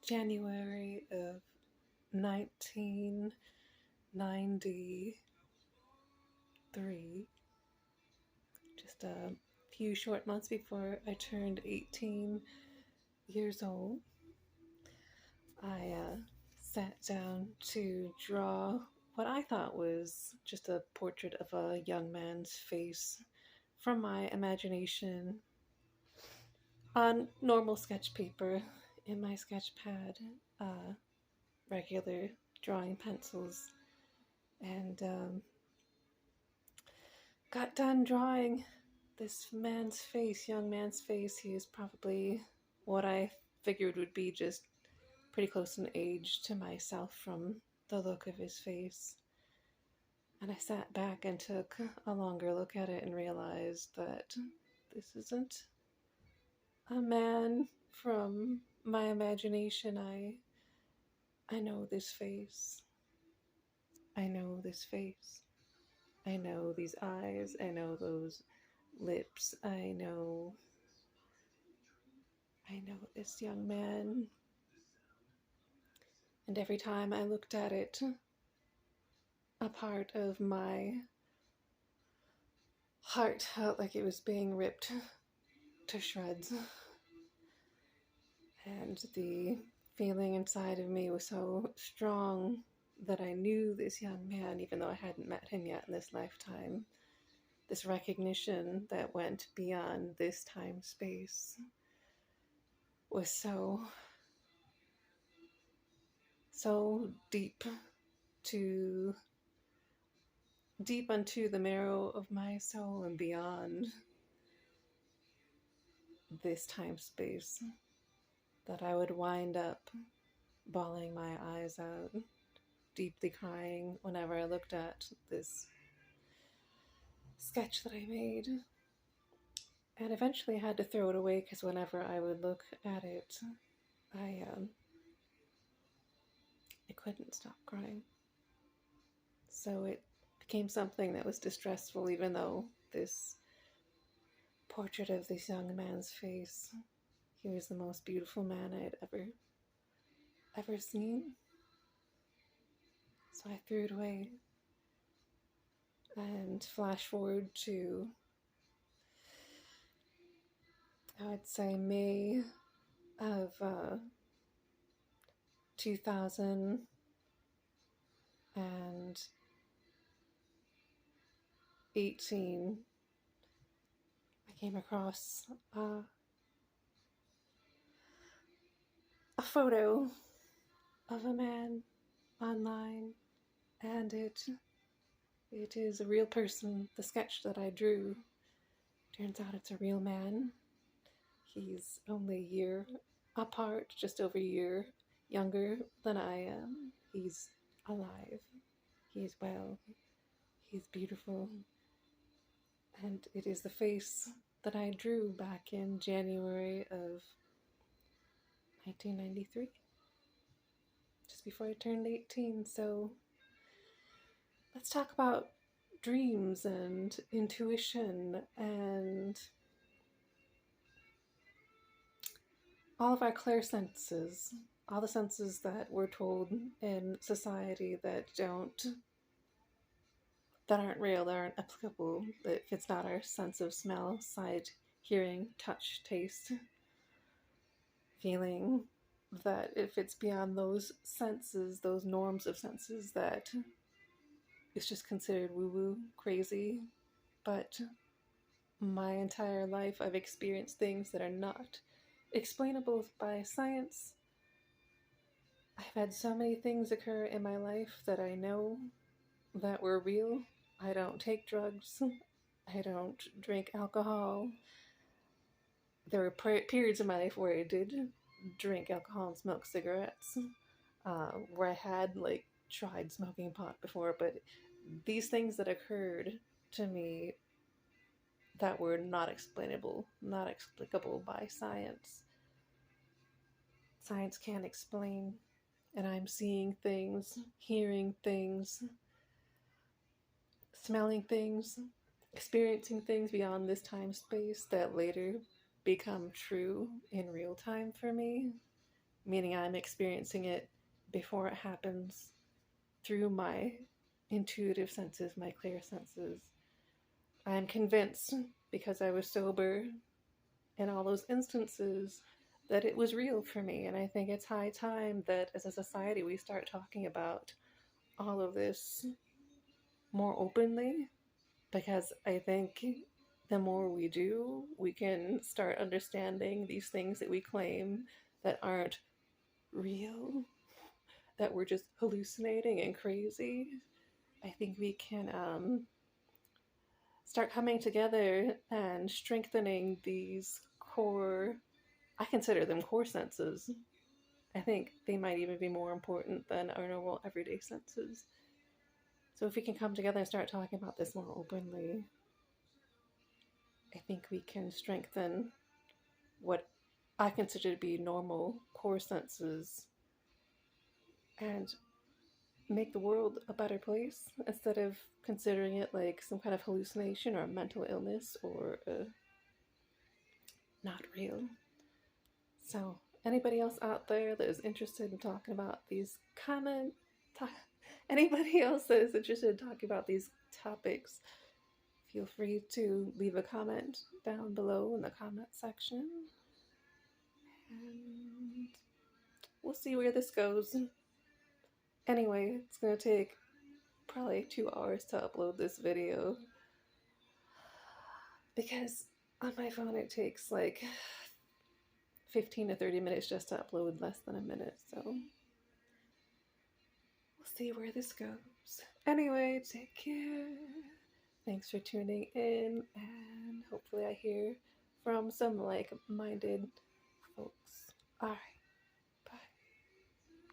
January of 1993, just a few short months before I turned 18 years old. I sat down to draw what I thought was just a portrait of a young man's face from my imagination on normal sketch paper in my sketch pad, regular drawing pencils, and got done drawing this man's face, young man's face. He is probably what I figured would be just pretty close in age to myself from the look of his face. And I sat back and took a longer look at it and realized that this isn't a man from my imagination. I know this face. I know this face. I know these eyes. I know those lips. I know this young man. And every time I looked at it, a part of my heart felt like it was being ripped to shreds. And the feeling inside of me was so strong that I knew this young man, even though I hadn't met him yet in this lifetime. This recognition that went beyond this time space was so deep unto the marrow of my soul and beyond this time space that I would wind up bawling my eyes out, deeply crying whenever I looked at this sketch that I made. And eventually I had to throw it away because whenever I would look at it, I couldn't stop crying. So it became something that was distressful, even though this portrait of this young man's face, he was the most beautiful man I had ever seen. So I threw it away and flash forward to, I would say, May of 2018. I came across a photo of a man online, and it is a real person. The sketch that I drew, turns out it's a real man. He's only a year apart, just over a year younger than I am. He's alive. He's well. He's beautiful. And it is the face that I drew back in January of 1993, just before I turned 18. So let's talk about dreams and intuition and all of our clairsenses, all the senses that we're told in society that aren't real, that aren't applicable, if it's not our sense of smell, sight, hearing, touch, taste, feeling, that if it's beyond those senses, those norms of senses, that it's just considered woo-woo, crazy. But my entire life I've experienced things that are not explainable by science. I've had so many things occur in my life that I know that were real. I don't take drugs. I don't drink alcohol. There were periods in my life where I did drink alcohol and smoke cigarettes, where I had tried smoking pot before, but these things that occurred to me that were not explainable, not explicable by science. Science can't explain, and I'm seeing things, hearing things, smelling things, experiencing things beyond this time space that later become true in real time for me. meaning I'm experiencing it before it happens through my intuitive senses, my clear senses. I'm convinced, because I was sober in all those instances, that it was real for me. And I think it's high time that as a society we start talking about all of this more openly, because I think the more we do, we can start understanding these things that we claim that aren't real, that we're just hallucinating and crazy. I think we can start coming together and strengthening these core, I consider them core senses. I think they might even be more important than our normal everyday senses. So if we can come together and start talking about this more openly, I think we can strengthen what I consider to be normal core senses and make the world a better place instead of considering it like some kind of hallucination or a mental illness or not real. So, anybody else out there that is interested in talking about these anybody else that is interested in talking about these topics, feel free to leave a comment down below in the comment section. And we'll see where this goes. Anyway, it's going to take probably 2 hours to upload this video because on my phone it takes like 15 to 30 minutes just to upload, less than a minute. So we'll see where this goes. Anyway, take care. Thanks for tuning in, and hopefully I hear from some like-minded folks. All right.